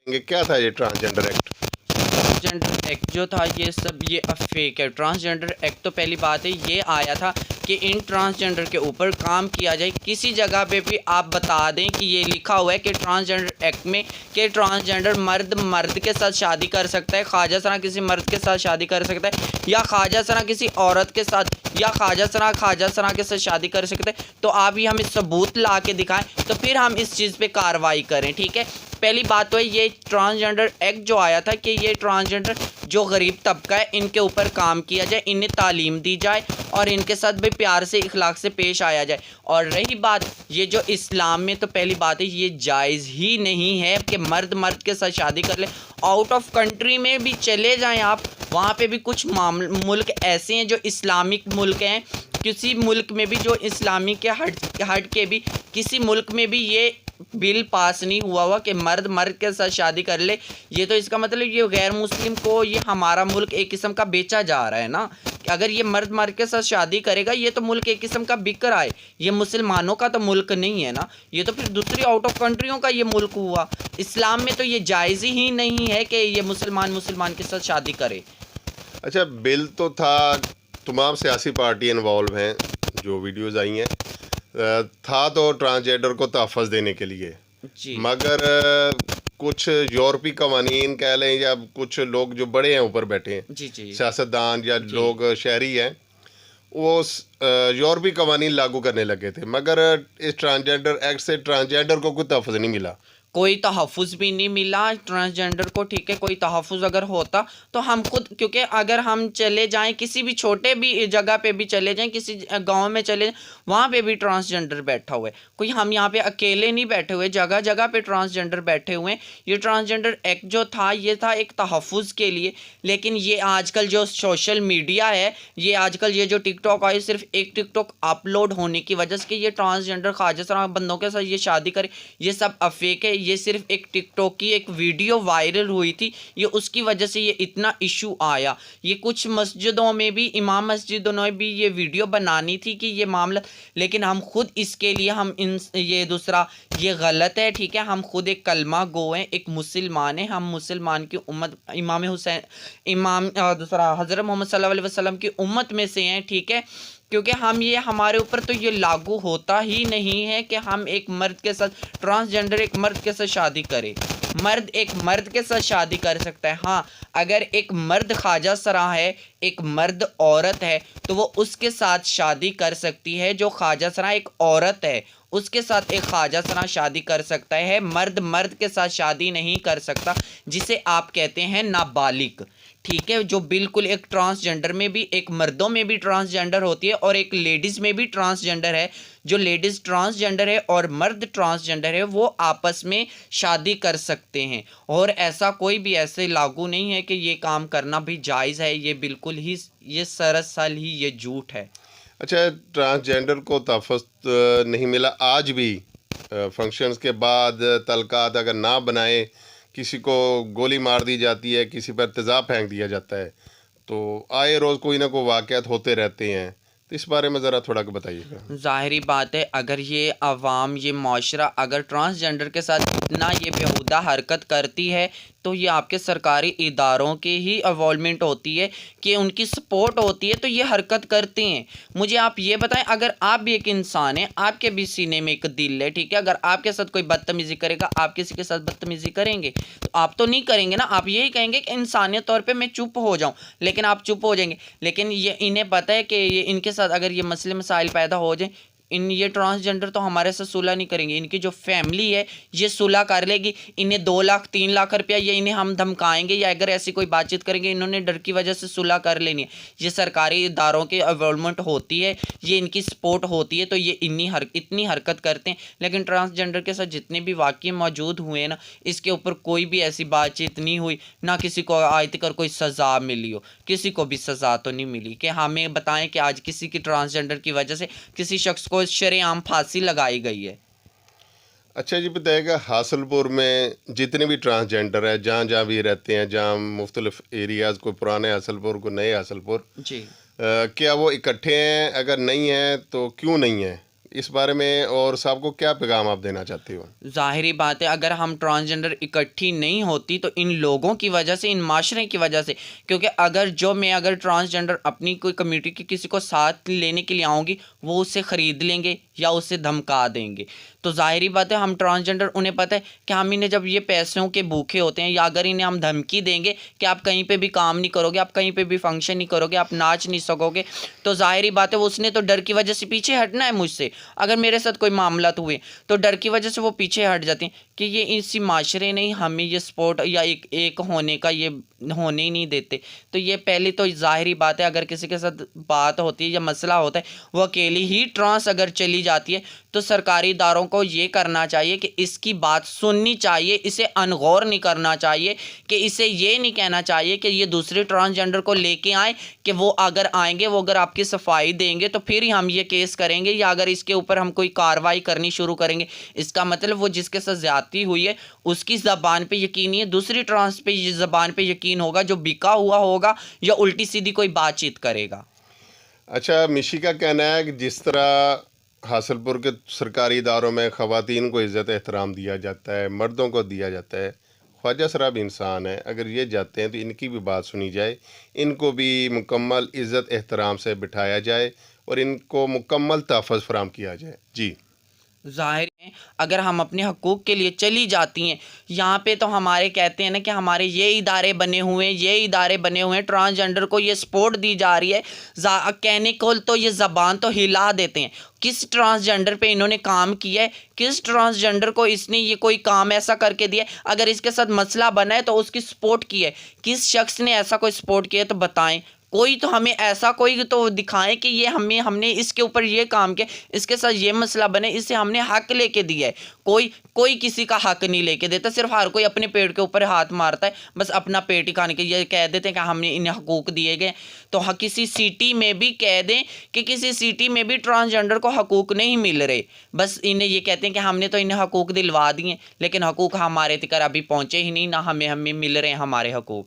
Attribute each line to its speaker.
Speaker 1: क्या था ये ट्रांसजेंडर एक्ट?
Speaker 2: ट्रांसजेंडर एक्ट जो था ये सब ये फेक है। ट्रांसजेंडर एक्ट तो पहली बात है ये आया था कि इन ट्रांसजेंडर के ऊपर काम किया जाए। किसी जगह पे भी आप बता दें कि ये लिखा हुआ है कि ट्रांसजेंडर एक्ट में कि ट्रांसजेंडर मर्द मर्द के साथ शादी कर सकता है, ख्वाजा सना किसी मर्द के साथ शादी कर सकता है, या ख्वाजा सना किसी औरत के साथ, या ख्वाजा सना के साथ शादी कर सकते हैं। तो आप ये हमें सबूत ला के दिखाएं तो फिर हम इस चीज़ पे कार्रवाई करें। ठीक है, पहली बात तो है ये ट्रांसजेंडर एक्ट जो आया था कि ये ट्रांसजेंडर जो गरीब तबका है इनके ऊपर काम किया जाए, इन्हें तालीम दी जाए और इनके साथ भी प्यार से इखलाक से पेश आया जाए। और रही बात ये जो इस्लाम में, तो पहली बात है ये जायज़ ही नहीं है कि मर्द मर्द के साथ शादी कर ले। आउट ऑफ कंट्री में भी चले जाएं आप, वहाँ पे भी कुछ मुल्क ऐसे हैं जो इस्लामिक मुल्क हैं, किसी मुल्क में भी जो इस्लामी के हट के भी किसी मुल्क में भी ये बिल पास नहीं हुआ कि मर्द मर्द के साथ शादी कर ले। ये तो इसका मतलब ये गैर मुस्लिम को ये हमारा मुल्क एक किस्म का बेचा जा रहा है ना। अगर ये मर्द मर्द के साथ शादी करेगा ये तो मुल्क एक किस्म का बिक रहा है, ये मुसलमानों का तो मुल्क नहीं है ना, ये तो फिर दूसरी आउट ऑफ कंट्रियों का ये मुल्क हुआ। इस्लाम में तो ये जायज़ ही नहीं है कि ये मुसलमान के साथ शादी करे।
Speaker 1: अच्छा, बिल तो था, तमाम सियासी पार्टी इन्वॉल्व हैं, जो वीडियोज़ आई हैं था तो ट्रांसजेंडर को तहफ़्फ़ुज़ देने के लिए,
Speaker 2: जी
Speaker 1: मगर कुछ यूरोपीय कवानीन कह लें या कुछ लोग जो बड़े हैं ऊपर बैठे हैं,
Speaker 2: जी जी
Speaker 1: सियासतदान या
Speaker 2: जी
Speaker 1: लोग शहरी हैं, वो यूरोपीय कवानीन लागू करने लगे थे, मगर इस ट्रांसजेंडर एक्ट से ट्रांसजेंडर को कोई तहफ़्फ़ुज़ नहीं मिला,
Speaker 2: कोई तहफ़्फ़ुज़ भी नहीं मिला ट्रांसजेंडर को। ठीक है, कोई तहफ़्फ़ुज़ अगर होता तो हम खुद, क्योंकि अगर हम चले जाएं किसी भी छोटे भी जगह पे भी चले जाएं, किसी गांव में चले जाएं, वहाँ पे भी ट्रांसजेंडर बैठा हुआ है। कोई हम यहाँ पे अकेले नहीं बैठे हुए, जगह जगह पे ट्रांसजेंडर बैठे हुए हैं। ये ट्रांसजेंडर एक्ट जो था ये था एक तहफ़्फ़ुज़ के लिए, लेकिन ये आजकल जो सोशल मीडिया है, ये आजकल ये जो टिकटॉक आई, सिर्फ एक टिकटॉक अपलोड होने की वजह से कि ये ट्रांसजेंडर ख्वाजा सना बंदों के साथ ये शादी करे, ये सब अफेक है। ये सिर्फ एक टिकटॉक की एक वीडियो वायरल हुई थी, ये उसकी वजह से ये इतना इशू आया। ये कुछ मस्जिदों में भी, इमाम मस्जिदों में भी ये वीडियो बनानी थी कि ये मामला, लेकिन हम खुद इसके लिए हम ये दूसरा ये गलत है। ठीक है, हम खुद एक कलमा गो हैं, एक मुसलमान हैं, हम मुसलमान की उम्मत, इमाम हुसैन, दूसरा हज़रत मोहम्मद सल्लल्लाहु अलैहि वसल्लम की उम्मत में से हैं। ठीक है, क्योंकि हम ये हमारे ऊपर तो ये लागू होता ही नहीं है कि हम एक मर्द के साथ, ट्रांसजेंडर एक मर्द के साथ शादी करे। मर्द एक मर्द के साथ शादी कर सकता है। हाँ, अगर एक मर्द ख्वाजा सरा है, एक मर्द औरत है, तो वो उसके साथ शादी कर सकती है। जो ख्वाजा सरा एक औरत है उसके साथ एक ख्वाजा सरा शादी कर सकता है, मर्द मर्द के साथ शादी नहीं कर सकता, जिसे आप कहते हैं नाबालिग। ठीक है, जो बिल्कुल एक ट्रांसजेंडर में भी, एक मर्दों में भी ट्रांसजेंडर होती है और एक लेडीज़ में भी ट्रांसजेंडर है। जो लेडीज़ ट्रांसजेंडर है और मर्द ट्रांसजेंडर है वो आपस में शादी कर सकते हैं, और ऐसा कोई भी ऐसे लागू नहीं है कि ये काम करना भी जायज़ है। ये बिल्कुल ही, ये सरासर ही ये झूठ है।
Speaker 1: अच्छा, ट्रांसजेंडर को तहफ़्फ़ुज़ नहीं मिला, आज भी फंक्शंस के बाद तलकात अगर ना बनाए, किसी को गोली मार दी जाती है, किसी पर तेज़ाब फेंक दिया जाता है, तो आए रोज़ कोई ना कोई वाक़यात होते रहते हैं, तो इस बारे में ज़रा थोड़ा बताइएगा।
Speaker 2: ज़ाहिरी बात है, अगर ये अवाम, ये माशरा अगर ट्रांसजेंडर के साथ इतना ये बेहुदा हरकत करती है तो ये आपके सरकारी इदारों की ही इन्वॉल्वमेंट होती है कि उनकी सपोर्ट होती है तो ये हरकत करते हैं। मुझे आप ये बताएं, अगर आप भी एक इंसान हैं, आपके भी सीने में एक दिल है, ठीक है, अगर आपके साथ कोई बदतमीज़ी करेगा, आप किसी के साथ बदतमीज़ी करेंगे? तो आप तो नहीं करेंगे ना, आप यही कहेंगे कि इंसानियत तौर पे मैं चुप हो जाऊं, लेकिन आप चुप हो जाएंगे। लेकिन ये इन्हें पता है कि ये इनके साथ अगर ये मसले मसाइल पैदा हो जाए, ये ट्रांसजेंडर तो हमारे साथ सुलह नहीं करेंगे, इनकी जो फैमिली है ये सुलह कर लेगी। इन्हें 2 लाख 3 लाख रुपया ये इन्हें हम धमकाएंगे या अगर ऐसी कोई बातचीत करेंगे, इन्होंने डर की वजह से सुलह कर लेनी है। ये सरकारी इदारों की इन्वॉल्वमेंट होती है, ये इनकी सपोर्ट होती है, तो ये इतनी हरकत करते हैं। लेकिन ट्रांसजेंडर के साथ जितने भी वाक़ये मौजूद हुए ना, इसके ऊपर कोई भी ऐसी बातचीत नहीं हुई, ना किसी को आज तक कोई सज़ा मिली हो। किसी को भी सज़ा तो नहीं मिली कि हमें बताएं कि आज किसी की ट्रांसजेंडर की वजह से किसी शख्स को शरेआम फांसी लगाई गई है।
Speaker 1: अच्छा जी, बताइएगा, हासलपुर में जितने भी ट्रांसजेंडर हैं, जहाँ जहाँ भी रहते हैं, जहाँ मुख्तलिफ एरियाज़, को पुराने हासलपुर को नए हासलपुर,
Speaker 2: जी
Speaker 1: क्या वो इकट्ठे हैं? अगर नहीं हैं तो क्यों नहीं हैं? اس بارے میں اور صاحب کو کیا پیغام آپ دینا چاہتے ہو؟
Speaker 2: ظاہری بات ہے اگر ہم ٹرانسجنڈر اکٹھی نہیں ہوتی تو ان لوگوں کی وجہ سے، ان معاشرے کی وجہ سے، کیونکہ اگر ٹرانسجنڈر اپنی کوئی کمیونٹی کی کسی کو ساتھ لینے کے لیے آؤں گی، وہ اسے خرید لیں گے یا اسے دھمکا دیں گے. تو ظاہری بات ہے ہم ٹرانسجنڈر انہیں پتہ ہے کہ ہم انہیں جب یہ پیسوں کے بھوکے ہوتے ہیں یا اگر انہیں ہم دھمکی دیں گے کہ آپ کہیں پہ بھی کام نہیں کرو گے، آپ کہیں پہ بھی فنکشن نہیں کرو گے، آپ ناچ نہیں سکو گے، تو ظاہری بات ہے اس نے تو ڈر کی وجہ سے پیچھے ہٹنا ہے مجھ سے. اگر میرے ساتھ کوئی معاملات ہوئے تو ڈر کی وجہ سے وہ پیچھے ہٹ جاتے ہیں کہ یہ اسی معاشرے نہیں ہمیں یہ سپورٹ یا ایک ہونے کا یہ ہونے ہی نہیں دیتے. تو یہ پہلے تو ظاہری بات ہے اگر کسی کے ساتھ بات ہوتی ہے یا مسئلہ ہوتا ہے، وہ اکیلی ہی ٹرانس اگر چلی جاتی ہے تو سرکاری اداروں کو یہ کرنا چاہیے کہ اس کی بات سننی چاہیے، اسے انغور نہیں کرنا چاہیے، کہ اسے یہ نہیں کہنا چاہیے کہ یہ دوسرے ٹرانسجنڈر کو لے کے آئیں کہ وہ اگر آئیں گے، وہ اگر آپ کی صفائی دیں گے تو پھر ہی ہم یہ کیس کریں گے، یا اگر اس کے اوپر ہم کوئی کارروائی کرنی شروع کریں گے. اس کا مطلب وہ جس کے ساتھ زیادتی ہوئی ہے اس کی زبان پہ یقین نہیں ہے، دوسری ٹرانس پہ زبان پہ یقین ہوگا جو بکا ہوا ہوگا یا الٹی سیدھی کوئی بات چیت کرے گا.
Speaker 1: اچھا، مشی کا کہنا ہے کہ جس طرح حاصل پور کے سرکاری اداروں میں خواتین کو عزت احترام دیا جاتا ہے، مردوں کو دیا جاتا ہے، خواجہ صاحب انسان ہے، اگر یہ جاتے ہیں تو ان کی بھی بات سنی جائے، ان کو بھی مکمل عزت احترام سے بٹھایا جائے اور ان کو مکمل تحفظ فراہم کیا جائے. جی
Speaker 2: ظاہر ہے اگر ہم اپنے حقوق کے لیے چلی جاتی ہیں، یہاں پہ تو ہمارے کہتے ہیں نا کہ ہمارے یہ ادارے بنے ہوئے ہیں، ٹرانسجنڈر کو یہ سپورٹ دی جا رہی ہے، کہنے کو تو یہ زبان تو ہلا دیتے ہیں. کس ٹرانسجنڈر پہ انہوں نے کام کیا ہے؟ کس ٹرانسجنڈر کو اس نے یہ کوئی کام ایسا کر کے دیا ہے؟ اگر اس کے ساتھ مسئلہ بنا ہے تو اس کی سپورٹ کی ہے. کس شخص نے ایسا کوئی سپورٹ کیا ہے تو بتائیں. کوئی تو ہمیں ایسا کوئی تو دکھائیں کہ یہ ہم نے اس کے اوپر یہ کام کیا، اس کے ساتھ یہ مسئلہ بنے، اس سے ہم نے حق لے کے دیا ہے. کوئی کسی کا حق نہیں لے کے دیتا، صرف ہر کوئی اپنے پیٹ کے اوپر ہاتھ مارتا ہے، بس اپنا پیٹ ہی کھانے کے یہ کہہ دیتے ہیں کہ ہم نے انہیں حقوق دیے گئے. تو کسی سٹی میں بھی کہہ دیں کہ کسی سٹی میں بھی ٹرانسجنڈر کو حقوق نہیں مل رہے، بس انہیں یہ کہتے ہیں کہ ہم نے تو انہیں حقوق دلوا دیے، لیکن حقوق ہمارے تک ابھی پہنچے ہی نہیں، نہ ہمیں مل رہے ہیں ہمارے حقوق.